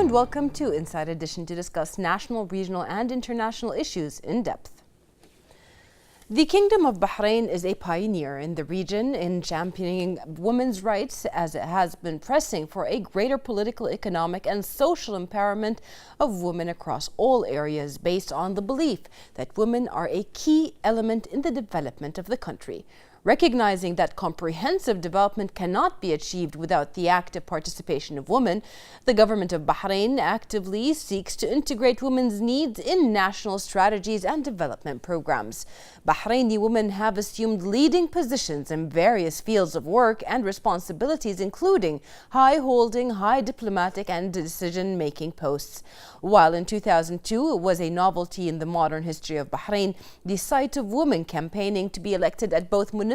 and welcome to Inside Edition to discuss national, regional, and international issues in depth. The Kingdom of Bahrain is a pioneer in the region in championing women's rights, as it has been pressing for a greater political, economic, and social empowerment of women across all areas, based on the belief that women are a key element in the development of the country. Recognizing that comprehensive development cannot be achieved without the active participation of women, the government of Bahrain actively seeks to integrate women's needs in national strategies and development programs. Bahraini women have assumed leading positions in various fields of work and responsibilities, including high-holding, high diplomatic and decision-making posts. While in 2002 it was a novelty in the modern history of Bahrain, the sight of women campaigning to be elected at both municipal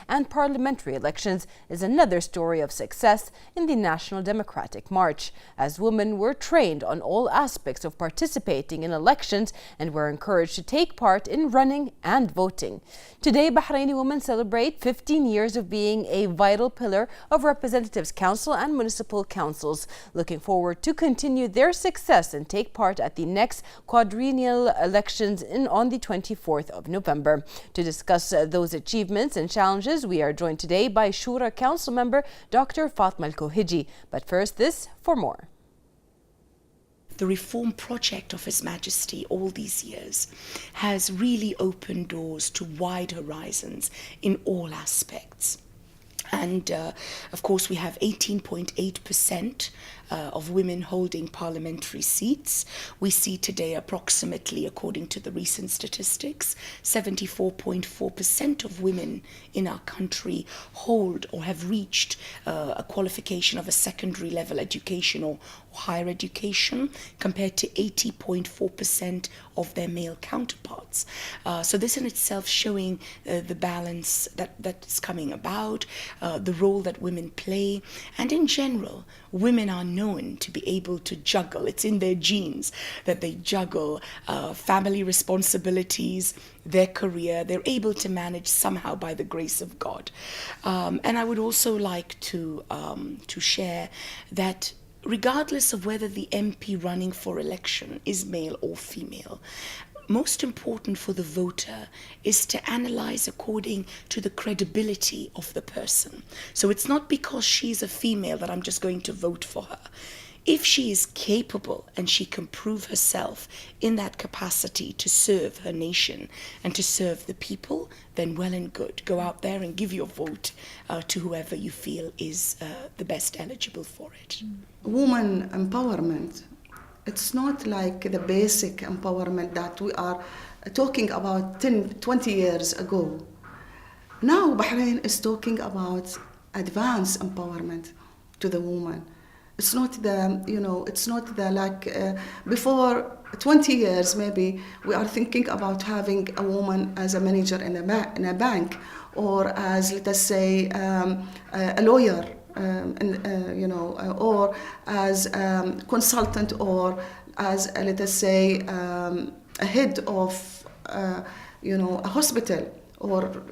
and parliamentary elections is another story of success in the National Democratic March, as women were trained on all aspects of participating in elections and were encouraged to take part in running and voting. Today, Bahraini women celebrate 15 years of being a vital pillar of Representatives Council and Municipal Councils, looking forward to continue their success and take part at the next quadrennial elections on the 24th of November. To discuss those achievements and challenges, we are joined today by Shura Council member Dr. Fatma Al-Kohiji. But first, this for more. The reform project of His Majesty all these years has really opened doors to wide horizons in all aspects. And of course, we have 18.8% of women holding parliamentary seats. We see today approximately, according to the recent statistics, 74.4% of women in our country hold or have reached a qualification of a secondary level education or higher education, compared to 80.4% of their male counterparts. So this in itself showing the balance that is coming about, the role that women play, and in general, women are known to be able to juggle. It's in their genes that they juggle family responsibilities, their career. They're able to manage somehow by the grace of God. And I would also like to share that regardless of whether the MP running for election is male or female, most important for the voter is to analyze according to the credibility of the person. So it's not because she's a female that I'm just going to vote for her. If she is capable and she can prove herself in that capacity to serve her nation and to serve the people, then well and good. Go out there and give your vote to whoever you feel is the best eligible for it. Woman empowerment, it's not like the basic empowerment that we are talking about 10, 20 years ago. Now Bahrain is talking about advanced empowerment to the woman. It's not before 20 years maybe we are thinking about having a woman as a manager in a bank, or as, let us say, a lawyer, or as consultant, or as, let us say, a head of a hospital, or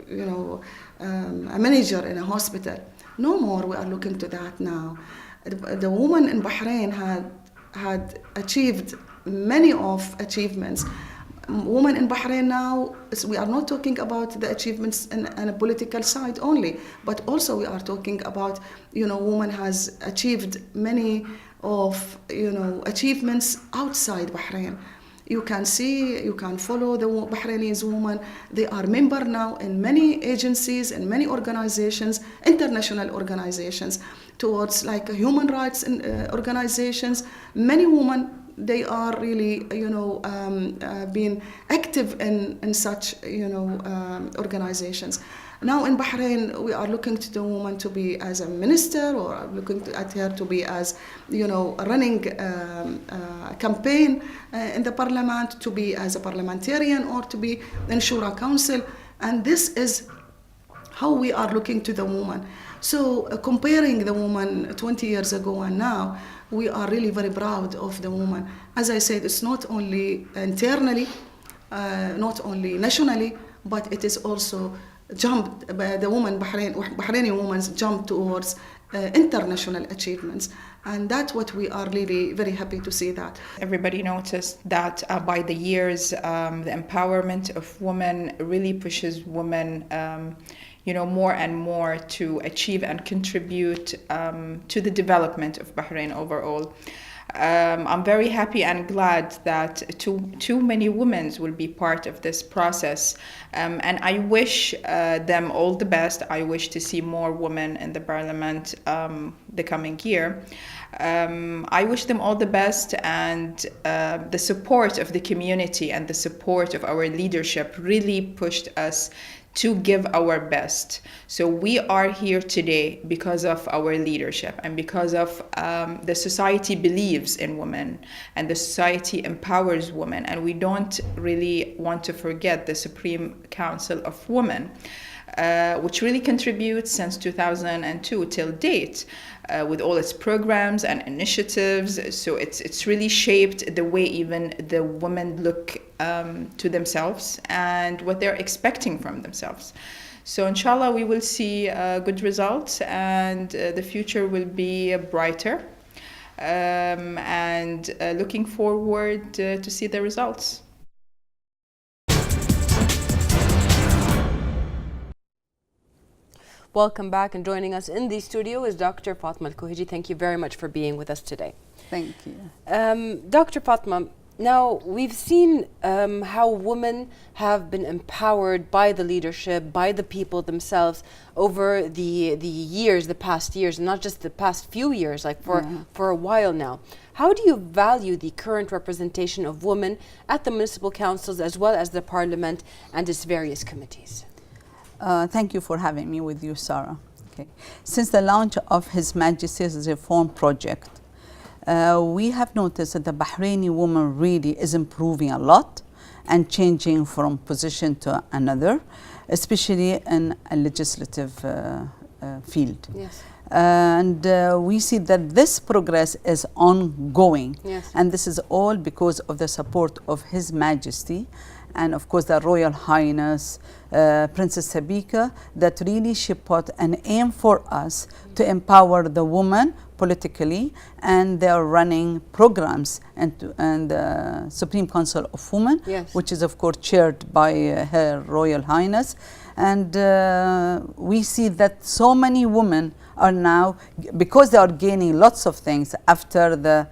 a manager in a hospital. No more we are looking to that now. The woman in Bahrain had achieved many of achievements. Women in Bahrain now, we are not talking about the achievements on a political side only, but also we are talking about, woman has achieved many of, achievements outside Bahrain. You can see, you can follow the Bahrainese women. They are member now in many agencies and many organizations, international organizations, towards like human rights organizations. Many women, they are really, being active in such, organizations. Now in Bahrain, we are looking to the woman to be as a minister, or looking at her to be as, running a campaign in the parliament, to be as a parliamentarian, or to be in Shura Council. And this is how we are looking to the woman. So comparing the woman 20 years ago and now, we are really very proud of the woman. As I said, it's not only internally, not only nationally, but it is also jumped by the woman, Bahraini women jumped towards international achievements. And that's what we are really very happy to see that. Everybody noticed that by the years, the empowerment of women really pushes women, more and more to achieve and contribute to the development of Bahrain overall. I'm very happy and glad that too many women will be part of this process, and I wish them all the best. I wish to see more women in the parliament the coming year. I wish them all the best, and the support of the community and the support of our leadership really pushed us to give our best. So we are here today because of our leadership and because of the society believes in women and the society empowers women, and we don't really want to forget the Supreme Council of Women, which really contributes since 2002 till date with all its programs and initiatives. So it's really shaped the way even the women look to themselves and what they're expecting from themselves. So inshallah we will see good results, and the future will be brighter, and looking forward to see the results. Welcome back, and joining us in the studio is Dr. Fatma Al-Kuhiji. Thank you very much for being with us today. Thank you. Dr. Fatma, now we've seen how women have been empowered by the leadership, by the people themselves over the years, the past years, and not just the past few years, like for a while now. How do you value the current representation of women at the municipal councils as well as the parliament and its various committees? Thank you for having me with you, Sarah. Okay. Since the launch of His Majesty's Reform Project, we have noticed that the Bahraini woman really is improving a lot and changing from position to another, especially in a legislative field. Yes. And we see that this progress is ongoing. Yes. And this is all because of the support of His Majesty and of course the Royal Highness Princess Sabika, that really she put an aim for us to empower the woman politically, and they are running programs and the Supreme Council of Women, yes, which is of course chaired by Her Royal Highness. And we see that so many women are now, because they are gaining lots of things after the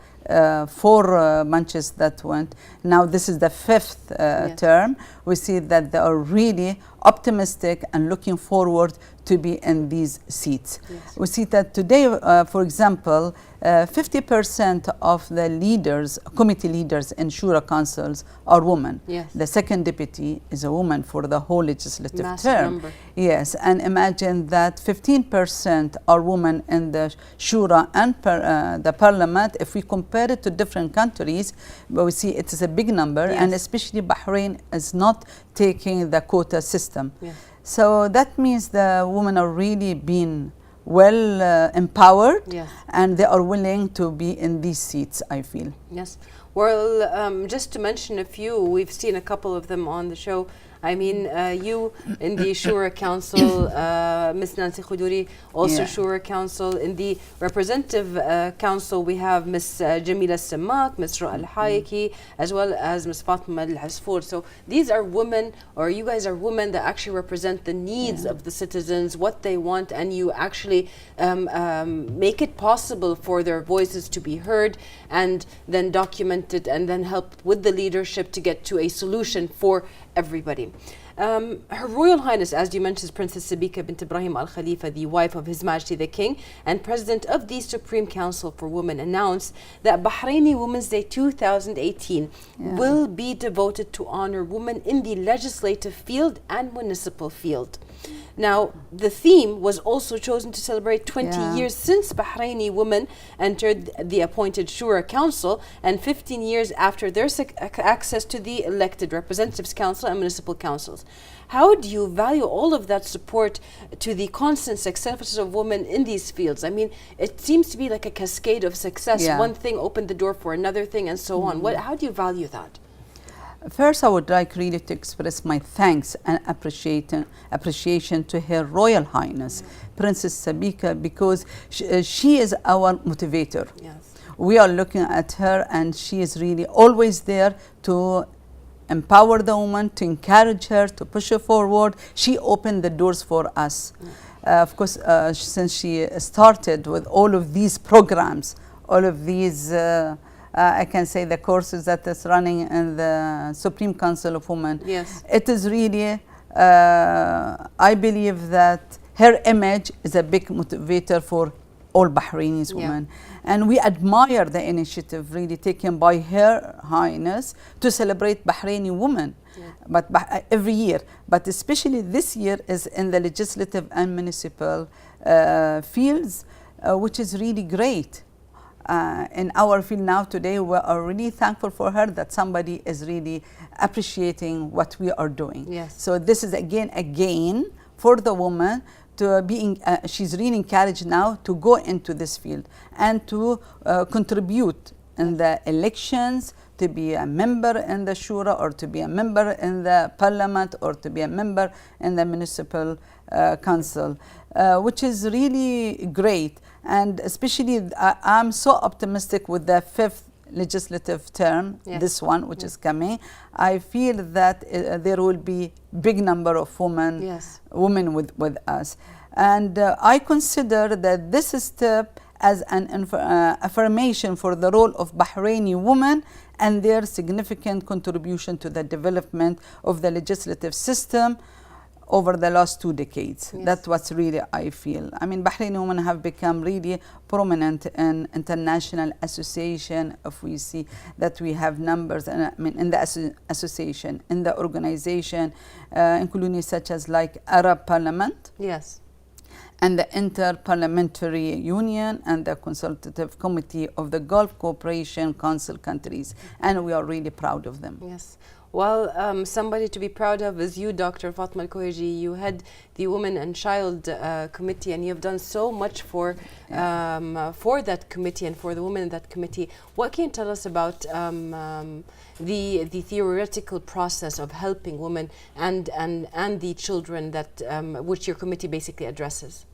4 months that went, now this is the 5th yes, term. We see that they are really optimistic and looking forward to be in these seats. yes, We see that today, for example, 50% of the leaders, committee leaders in Shura councils are women. yes, The second deputy is a woman for the whole legislative massive term. number. Yes, and imagine that 15% are women in the Shura and the parliament. If we compare it to different countries, we see it is a big number, yes, and especially Bahrain is not taking the quota system. yes. So that means the women are really being well empowered, Yes. and they are willing to be in these seats, I feel. Yes. Well, just to mention a few, we've seen a couple of them on the show. I mean, you in the Shura Council, Ms. Nancy Khoudouri, also Yeah. Shura Council. In the Representative Council, we have Ms. Jamila Samak, Ms. Ru'a Al-Hayeki, as well as Ms. Fatma Al-Hasfour. So these are women, or you guys are women that actually represent the needs of the citizens, what they want, and you actually make it possible for their voices to be heard and then documented and then help with the leadership to get to a solution for everybody. Her Royal Highness, as you mentioned, Princess Sabika bint Ibrahim Al Khalifa, the wife of His Majesty the King and President of the Supreme Council for Women, announced that Bahraini Women's Day 2018 will be devoted to honor women in the legislative field and municipal field. Now, the theme was also chosen to celebrate 20 years since Bahraini women entered the appointed Shura Council and 15 years after their access to the elected Representatives Council and Municipal Councils. How do you value all of that support to the constant success of women in these fields? I mean, it seems to be like a cascade of success. Yeah. One thing opened the door for another thing and so on. How do you value that? First, I would like really to express my thanks and appreciation to Her Royal Highness, Princess Sabika, because she is our motivator. Yes. We are looking at her, and she is really always there to empower the woman, to encourage her, to push her forward. She opened the doors for us. Of course, since she started with all of these programs, all of these, I can say the courses that is running in the Supreme Council of Women. Yes. It is really, I believe that her image is a big motivator for all Bahraini women. And we admire the initiative really taken by Her Highness to celebrate Bahraini women. But every year, but especially this year is in the legislative and municipal fields, which is really great. In our field now today, we are really thankful for her that somebody is really appreciating what we are doing. Yes. So this is again a gain for the woman to be, she's really encouraged now to go into this field and to contribute in the elections, to be a member in the Shura, or to be a member in the parliament, or to be a member in the municipal council, which is really great. And especially I'm so optimistic with the 5th legislative term, this one which is coming. I feel that there will be big number of women with us. And I consider that this step as an affirmation for the role of Bahraini women and their significant contribution to the development of the legislative system over the last 2 decades. That's what's really I feel. I mean, Bahraini women have become really prominent in international association. If we see that we have numbers, I mean, in the association, in the organization, including such as like Arab Parliament. Yes. And the Inter-Parliamentary Union and the Consultative Committee of the Gulf Cooperation Council countries. And we are really proud of them. Yes. Well, somebody to be proud of is you, Dr. Fatma Al-Koheji. You head the Women and Child Committee, and you have done so much for that committee and for the women in that committee. What can you tell us about the theoretical process of helping women and the children that which your committee basically addresses?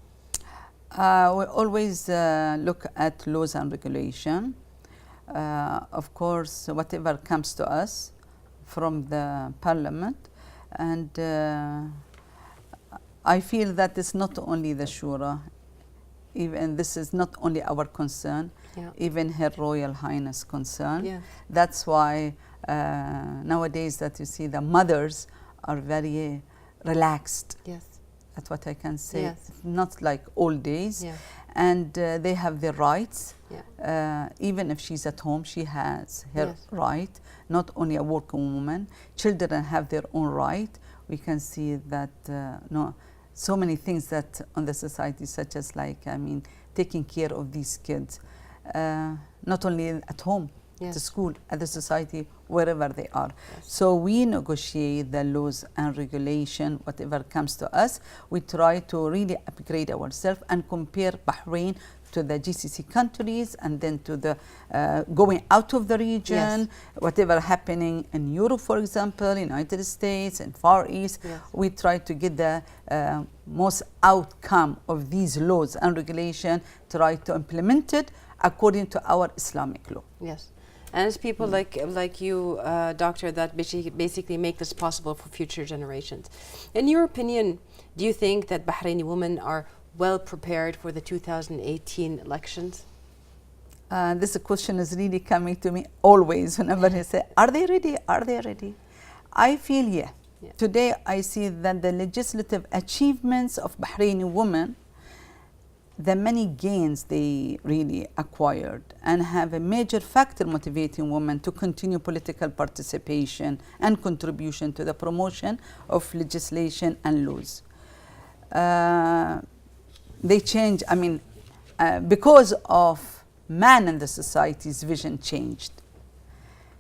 We always look at laws and regulation. Of course, whatever comes to us from the parliament, and I feel that it's not only the Shura, even this is not only our concern, even Her Royal Highness concern. That's why nowadays that you see the mothers are very relaxed. That's what I can say. Not like old days. And they have their rights. Even if she's at home, she has her right, not only a working woman. Children have their own right. We can see that so many things that on the society, such as like, I mean, taking care of these kids, not only at home, to school, at the society, wherever they are. So we negotiate the laws and regulation, whatever comes to us. We try to really upgrade ourselves and compare Bahrain to the GCC countries, and then to the going out of the region, whatever happening in Europe, for example, United States and Far East. We try to get the most outcome of these laws and regulation, try to implement it according to our Islamic law. And it's people like you, Doctor, that basically make this possible for future generations. In your opinion, do you think that Bahraini women are well prepared for the 2018 elections? This question is really coming to me always whenever they say, are they ready? Are they ready? I feel Today I see that the legislative achievements of Bahraini women, the many gains they really acquired, and have a major factor motivating women to continue political participation and contribution to the promotion of legislation and laws. They change, I mean, because of man in the society's vision changed.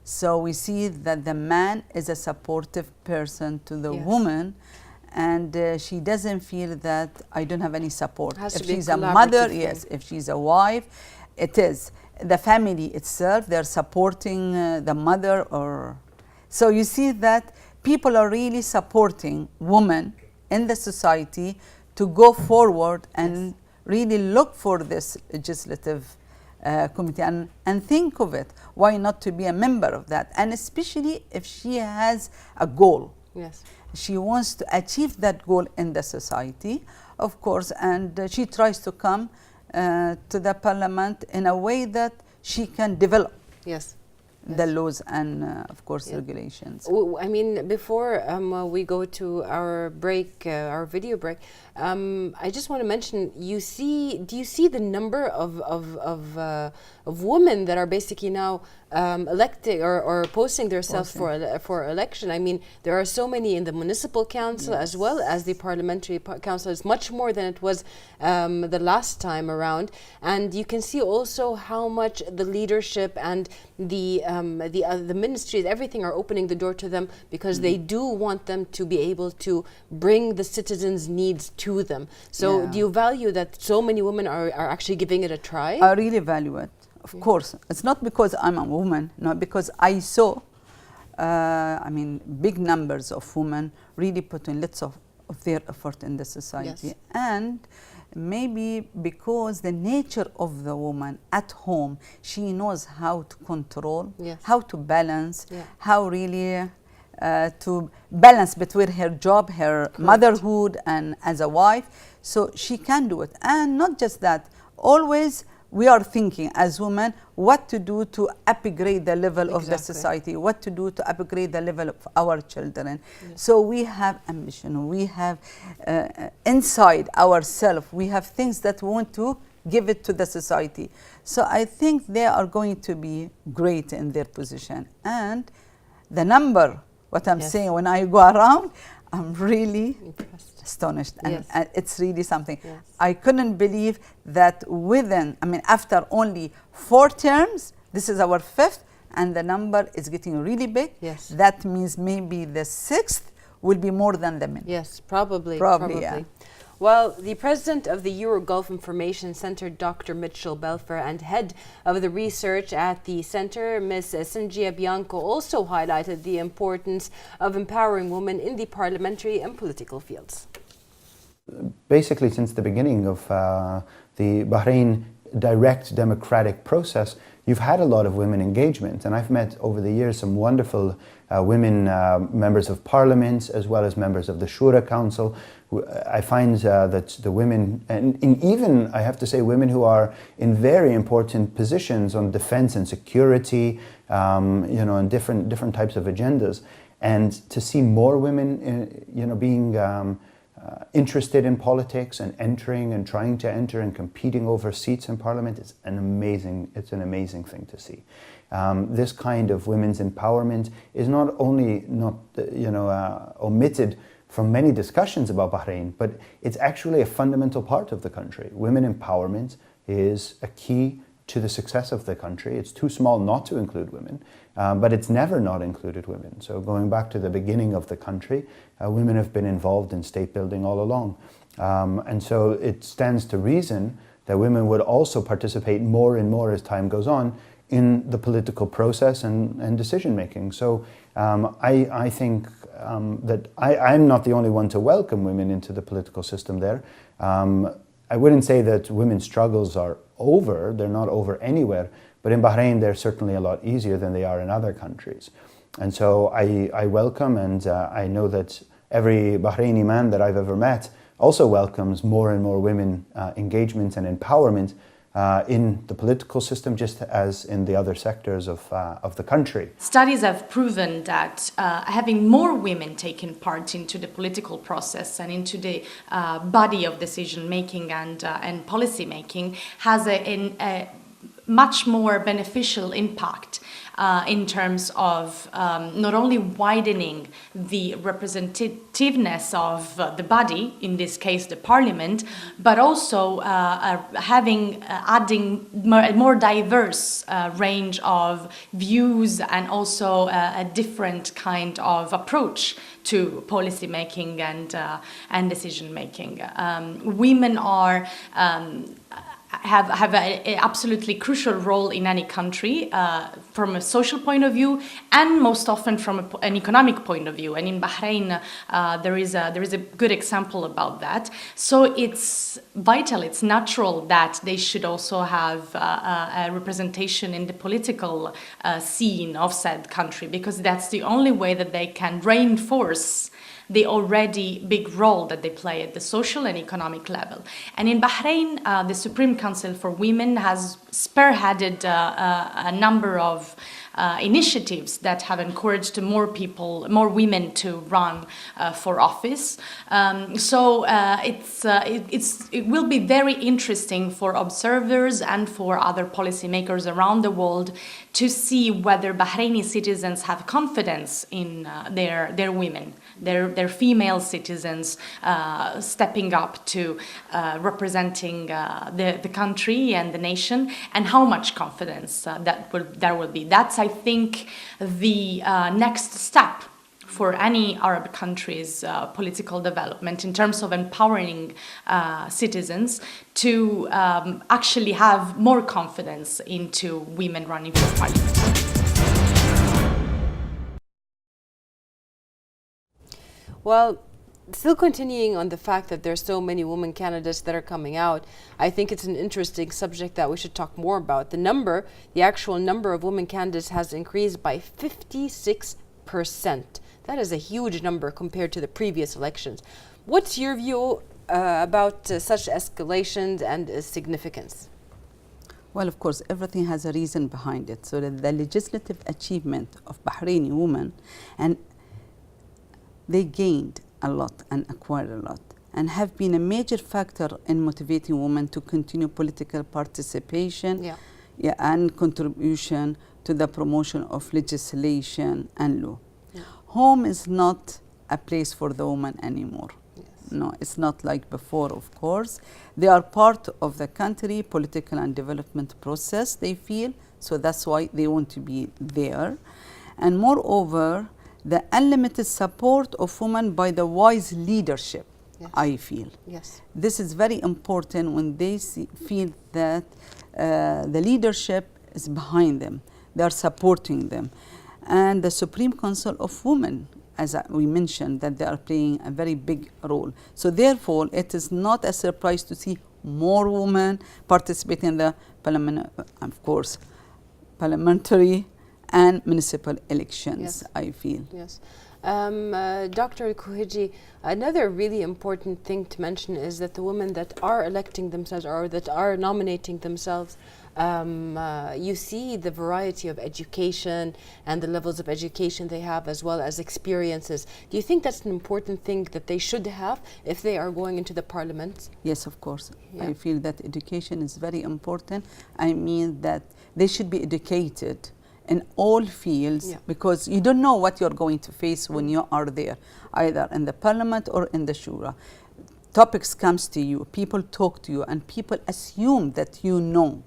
So we see that the man is a supportive person to the woman, and she doesn't feel that I don't have any support. If she's a mother, if she's a wife, it is. The family itself, they're supporting the mother, or So you see that people are really supporting women in the society to go forward and really look for this legislative committee and think of it. Why not to be a member of that? And especially if she has a goal. Yes. She wants to achieve that goal in the society, of course, and she tries to come to the parliament in a way that she can develop Yes. the laws and, of course, regulations. I mean, before we go to our break, our video break, I just want to mention, do you see the number of women that are basically now electing or posting themselves for election? I mean, there are so many in the municipal council as well as the parliamentary council. It's much more than it was the last time around, and you can see also how much the leadership and the ministries, everything, are opening the door to them because they do want them to be able to bring the citizens' needs to them. So do you value that so many women are actually giving it a try? I really value it, of course. It's not because I'm a woman, no, because I saw, I mean, big numbers of women really putting lots of their effort in the society. Yes. And maybe because the nature of the woman at home, she knows how to control, how to balance, how really to balance between her job, her motherhood, and as a wife. So she can do it. And not just that, always we are thinking as women what to do to upgrade the level of the society, what to do to upgrade the level of our children. So we have ambition, we have inside ourselves, we have things that we want to give it to the society. So I think they are going to be great in their position. And the number, what I'm saying, when I go around, I'm really astonished, and it's really something. I couldn't believe that within, I mean, after only 4 terms, this is our 5th, and the number is getting really big. That means maybe the 6th will be more than the men. Yes, probably. Yeah. Well, the president of the Euro-Gulf Information Center, Dr. Mitchell Belfer, and head of the research at the center, Ms. Singia Bianco, also highlighted the importance of empowering women in the parliamentary and political fields. Basically, since the beginning of the Bahrain direct democratic process, you've had a lot of women engagement, and I've met over the years some wonderful women members of parliament as well as members of the Shura Council. I find that the women, and even I have to say women who are in very important positions on defense and security, you know, and different types of agendas, and to see more women, you know, being interested in politics and entering and trying to enter and competing over seats in parliament is an amazing thing to see. This kind of women's empowerment is not only omitted from many discussions about Bahrain, but it's actually a fundamental part of the country. Women empowerment is a key to the success of the country. It's too small not to include women, but it's never not included women. So going back to the beginning of the country, women have been involved in state building all along. And so it stands to reason that women would also participate more and more as time goes on in the political process and decision making. So I think that I'm not the only one to welcome women into the political system there. I wouldn't say that women's struggles are over, they're not over anywhere, but in Bahrain they're certainly a lot easier than they are in other countries. And so I welcome, and I know that every Bahraini man that I've ever met also welcomes more and more women engagement and empowerment in the political system, just as in the other sectors of the country. Studies have proven that having more women taking part into the political process and into the body of decision making and policy making has a much more beneficial impact in terms of not only widening the representativeness of the body, in this case the parliament, but also adding a more diverse range of views and also a different kind of approach to policy making and decision making. Women are have an absolutely crucial role in any country from a social point of view, and most often from an economic point of view. And in Bahrain, there is a good example about that. So it's vital, it's natural that they should also have a representation in the political scene of said country, because that's the only way that they can reinforce the already big role that they play at the social and economic level. And in Bahrain, the Supreme Council for Women has spearheaded a number of initiatives that have encouraged more women to run for office. It will be very interesting for observers and for other policymakers around the world to see whether Bahraini citizens have confidence in their women, their female citizens stepping up to representing the country and the nation, and how much confidence there will be. That's, I think, the next step for any Arab country's political development in terms of empowering citizens to actually have more confidence into women running for parliament. Well, still continuing on the fact that there's so many women candidates that are coming out, I think it's an interesting subject that we should talk more about. The actual number of women candidates has increased by 56%. That is a huge number compared to the previous elections. What's your view about such escalations and significance? Well, of course, everything has a reason behind it. So the legislative achievement of Bahraini women, and they gained a lot and acquired a lot, and have been a major factor in motivating women to continue political participation and contribution to the promotion of legislation and law. Home is not a place for the woman anymore. Yes. No, it's not like before, of course. They are part of the country, political and development process, they feel, so that's why they want to be there. And moreover, the unlimited support of women by the wise leadership, I feel. Yes. This is very important when they feel that the leadership is behind them, they are supporting them. And the Supreme Council of Women, as we mentioned, that they are playing a very big role. So therefore, it is not a surprise to see more women participating in the parliamentary and municipal elections, I feel. Yes. Dr. Kuhiji, another really important thing to mention is that the women that are electing themselves or that are nominating themselves, you see the variety of education and the levels of education they have, as well as experiences. Do you think that's an important thing that they should have if they are going into the parliament? Yes, of course. I feel that education is very important. I mean that they should be educated in all fields, because you don't know what you're going to face when you are there, either in the parliament or in the Shura. Topics comes to you, people talk to you, and people assume that you know.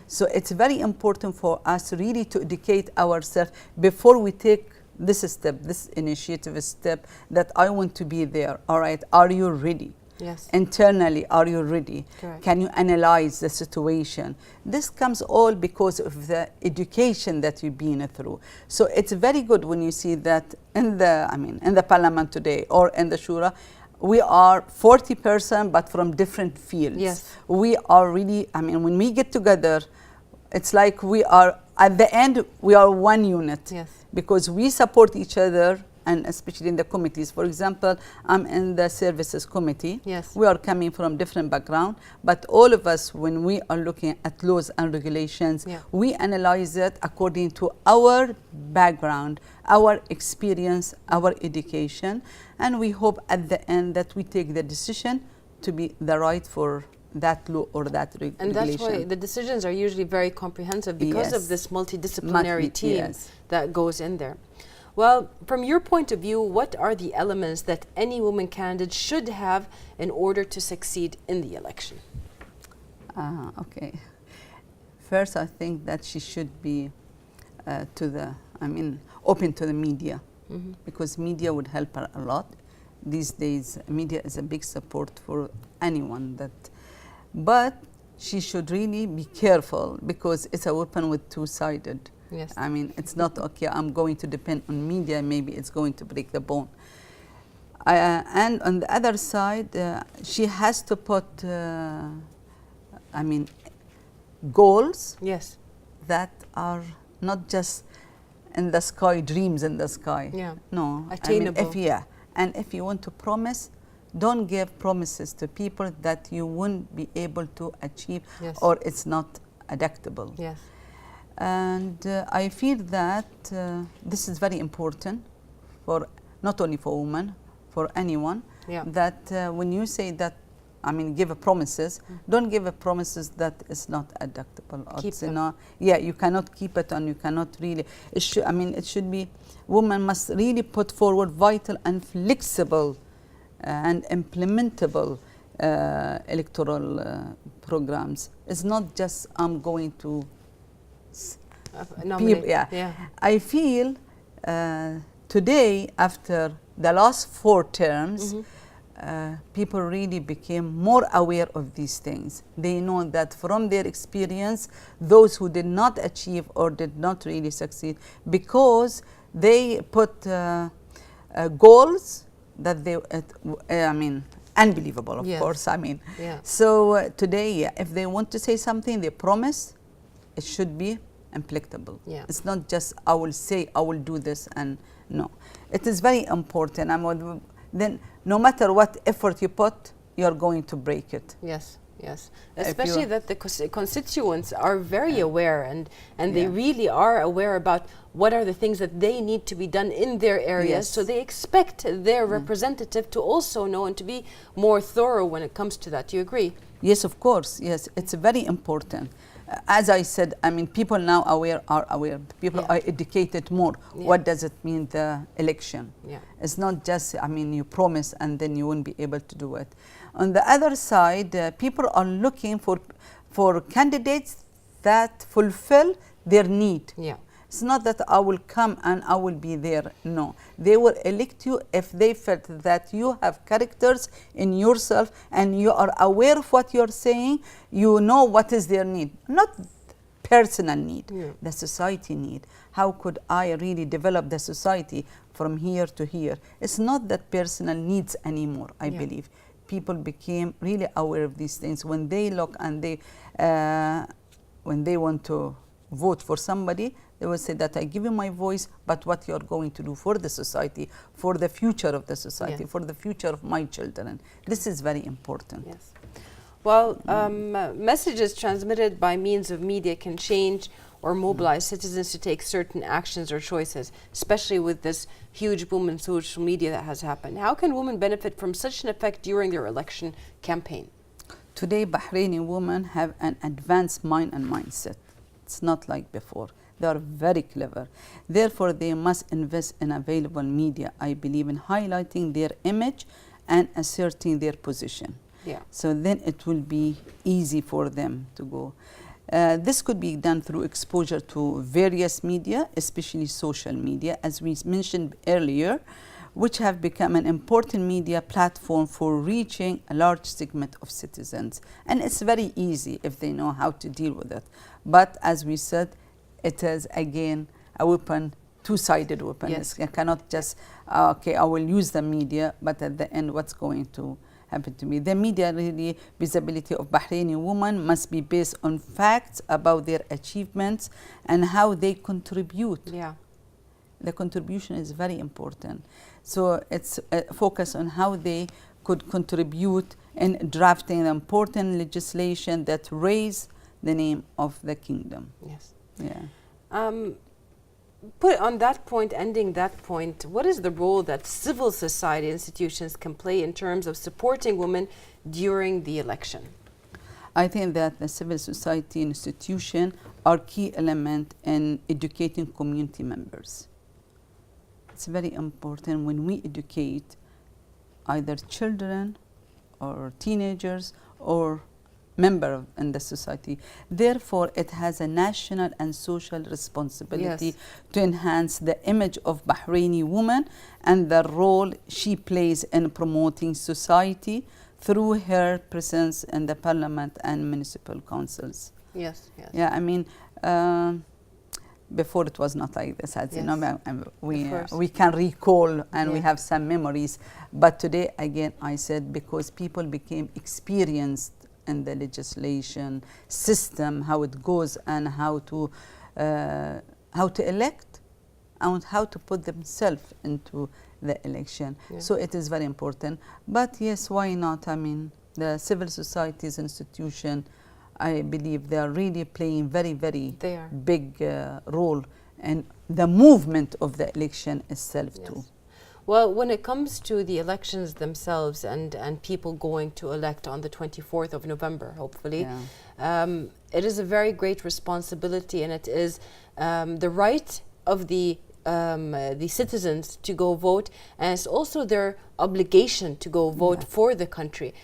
So it's very important for us really to educate ourselves before we take this step, this initiative step, that I want to be there. All right, are you ready? Yes. Internally, are you ready? Correct. Can you analyze the situation? This comes all because of the education that you've been through. So it's very good when you see that in the parliament today or in the Shura, we are 40%, but from different fields. Yes. We are really, when we get together, it's like we are, at the end, we are one unit. Yes. Because we support each other, and especially in the committees. For example, I'm in the services committee. Yes. We are coming from different background, but all of us, when we are looking at laws and regulations, we analyze it according to our background, our experience, our education, and we hope at the end that we take the decision to be the right for that law or that regulation. And that's why the decisions are usually very comprehensive, because of this multidisciplinary team that goes in there. Well, from your point of view, what are the elements that any woman candidate should have in order to succeed in the election? Okay. First, I think that she should be open to the media, because media would help her a lot. These days, media is a big support for anyone but she should really be careful, because it's a weapon with two-sided. Yes. I mean, it's not, okay, I'm going to depend on media, maybe it's going to break the bone. And on the other side, she has to put, goals Yes. that are not just in the sky, dreams in the sky. Yeah. No. Attainable. And if you want to promise, don't give promises to people that you won't be able to achieve, Yes. or it's not adaptable. Yes. And I feel that this is very important for not only for women, for anyone. Yeah. That when you say that, give promises, don't give promises that is not adaptable. Or Keep it's, them. you cannot keep it, and you cannot really. It should be. Women must really put forward vital and flexible and implementable electoral programs. It's not just I'm going to. Nominate. Yeah. I feel today, after the last 4 terms, people really became more aware of these things. They know that from their experience, those who did not achieve or did not really succeed, because they put goals that they, unbelievable, of Yes. course. Yeah. So today, if they want to say something, they promise, it should be implementable. Yeah. It's not just I will say I will do this, and no. It is very important. Then no matter what effort you put, you're going to break it. Yes. Yes, If especially you- that the constituents are very aware, and they really are aware about what are the things that they need to be done in their areas. Yes. So they expect their representative to also know and to be more thorough when it comes to that. Do you agree? Yes, of course. Yes, it's very important. As I said, people now are aware. People Yeah. are educated more. Yeah. What does it mean, the election? Yeah. It's not just, you promise and then you won't be able to do it. On the other side, people are looking for candidates that fulfill their need. Yeah. It's not that I will come and I will be there. No, they will elect you if they felt that you have characters in yourself and you are aware of what you're saying. You know what is their need, not personal need, Yeah. the society need. How could I really develop the society from here to here? It's not that personal needs anymore, I Yeah. believe. People became really aware of these things when they look and when they want to vote for somebody. They will say that I give you my voice, but what you're going to do for the society, for the future of the society, Yes. for the future of my children. This is very important. Yes. Well, messages transmitted by means of media can change or mobilize citizens to take certain actions or choices, especially with this huge boom in social media that has happened. How can women benefit from such an effect during their election campaign? Today, Bahraini women have an advanced mind and mindset. It's not like before. They are very clever. Therefore, they must invest in available media, I believe, in highlighting their image and asserting their position. Yeah. So then it will be easy for them to go. This could be done through exposure to various media, especially social media, as we mentioned earlier, which have become an important media platform for reaching a large segment of citizens. And it's very easy if they know how to deal with it. But as we said, it is again a weapon, two-sided weapon. Yes. You cannot just, okay, I will use the media, but at the end, what's going to happen to me? The media really visibility of Bahraini women must be based on facts about their achievements and how they contribute. Yeah. The contribution is very important. So it's focus on how they could contribute in drafting the important legislation that raise the name of the kingdom. Yes. Yeah. Put on that point, ending that point, what is the role that civil society institutions can play in terms of supporting women during the election? I think that the civil society institution are key element in educating community members. It's very important when we educate either children or teenagers or member in the society. Therefore, it has a national and social responsibility Yes. to enhance the image of Bahraini woman and the role she plays in promoting society through her presence in the parliament and municipal councils. Yes, yes. Yeah, I mean, before it was not like this, as you know, we can recall and we have some memories. But today, again, I said, because people became experienced in the legislation system, how it goes and how to elect and how to put themselves into the election. So it is very important. But yes, why not? I mean, the civil society's institution, I believe they are really playing very, very big role in the movement of the election itself too. Well, when it comes to the elections themselves and people going to elect on the 24th of November, hopefully, it is a very great responsibility, and it is the right of the citizens to go vote, and it's also their obligation to go vote for the country.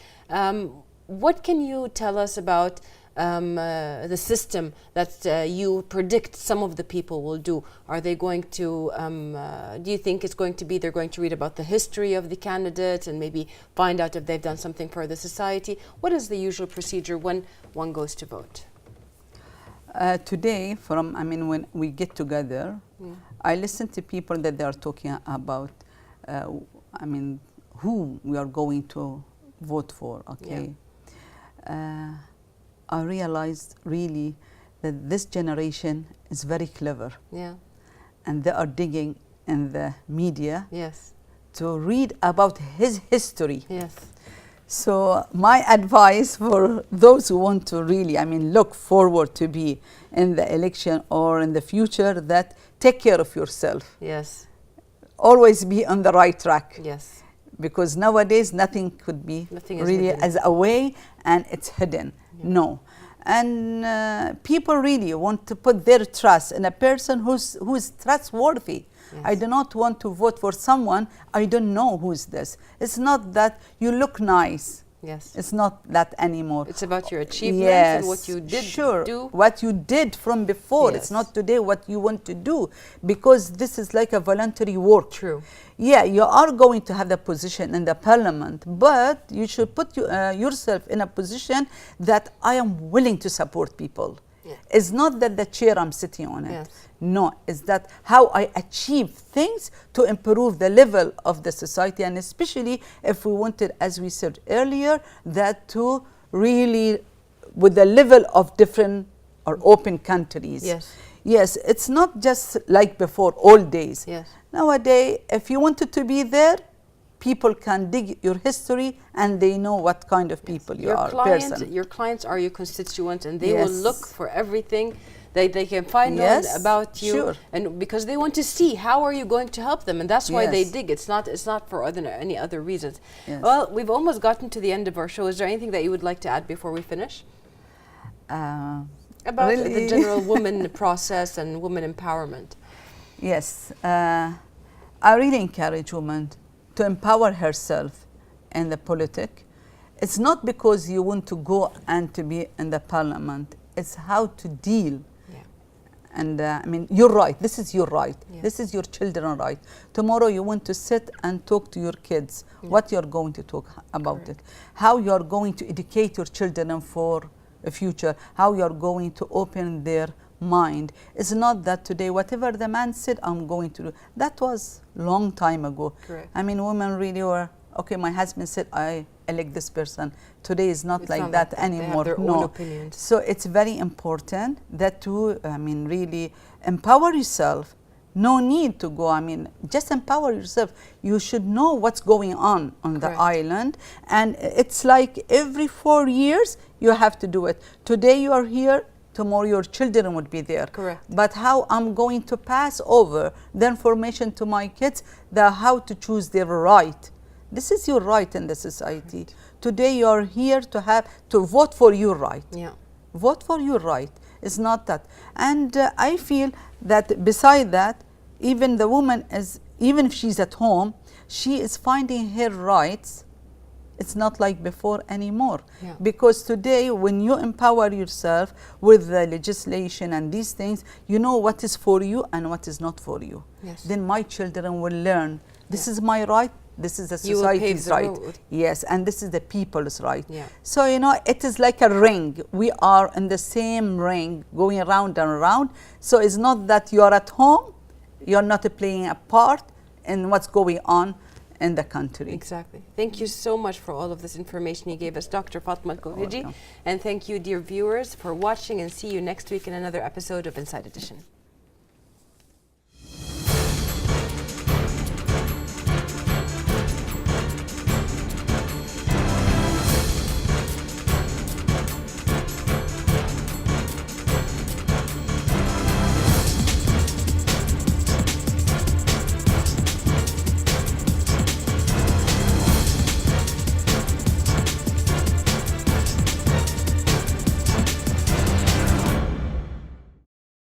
What can you tell us about the system that you predict some of the people will do? Are they going to, do you think it's going to be, they're going to read about the history of the candidate and maybe find out if they've done something for the society? What is the usual procedure when one goes to vote? Today, when we get together, I listen to people that they are talking about, who we are going to vote for, okay? I realized really that this generation is very clever. And they are digging in the media to read about his history. So my advice for those who want to really, look forward to be in the election or in the future, that take care of yourself. Always be on the right track. Because nowadays nothing could be really as a way and it's hidden. No. And people really want to put their trust in a person who is trustworthy. I do not want to vote for someone I don't know who is this. It's not that you look nice. It's not that anymore. It's about your achievements and what you did do. What you did from before. It's not today what you want to do, because this is like a voluntary work. Yeah, you are going to have the position in the parliament, but you should put yourself in a position that I am willing to support people. It's not that the chair I'm sitting on it. No, it's that how I achieve things to improve the level of the society, and especially if we wanted, as we said earlier, that to really with the level of different or open countries. Yes, it's not just like before old days. Nowadays, if you wanted to be there, people can dig your history and they know what kind of people you are. Your clients are your constituents, and they will look for everything they can find out about you, and because they want to see how are you going to help them, and that's why they dig. It's not for any other reasons. Well, we've almost gotten to the end of our show. Is there anything that you would like to add before we finish? About really the general women process and women empowerment. Yes, I really encourage women to empower herself in the politics. It's not because you want to go and to be in the parliament. It's how to deal. And you're right. This is your right. This is your children's right. Tomorrow you want to sit and talk to your kids. What you're going to talk about it. How you're going to educate your children for a future. How you're going to open their mind. It's not that today whatever the man said I'm going to do. That was long time ago. Women really were, okay, my husband said I elect this person. Today is not like that anymore. They have their own opinions. So it's very important that to really empower yourself. No need to go, just empower yourself. You should know what's going on the island, and it's like every 4 years you have to do it. Today you are here, tomorrow your children would be there. But how I'm going to pass over the information to my kids, how to choose their right. This is your right in the society. Today you are here to vote for your right. Vote for your right. It's not that. And I feel that beside that, even the woman even if she's at home, she is finding her rights. It's not like before anymore. Because today when you empower yourself with the legislation and these things, you know what is for you and what is not for you. Then my children will learn, this is my right, This is the You will pave society's the right. road. Yes, and this is the people's right. Yeah. So, you know, it is like a ring. We are in the same ring, going around and around. So it's not that you're at home, you're not playing a part in what's going on in the country. Exactly. Thank you so much for all of this information you gave us, Dr. Fatma Al-Kowhiji. Welcome. And thank you, dear viewers, for watching, and see you next week in another episode of Inside Edition.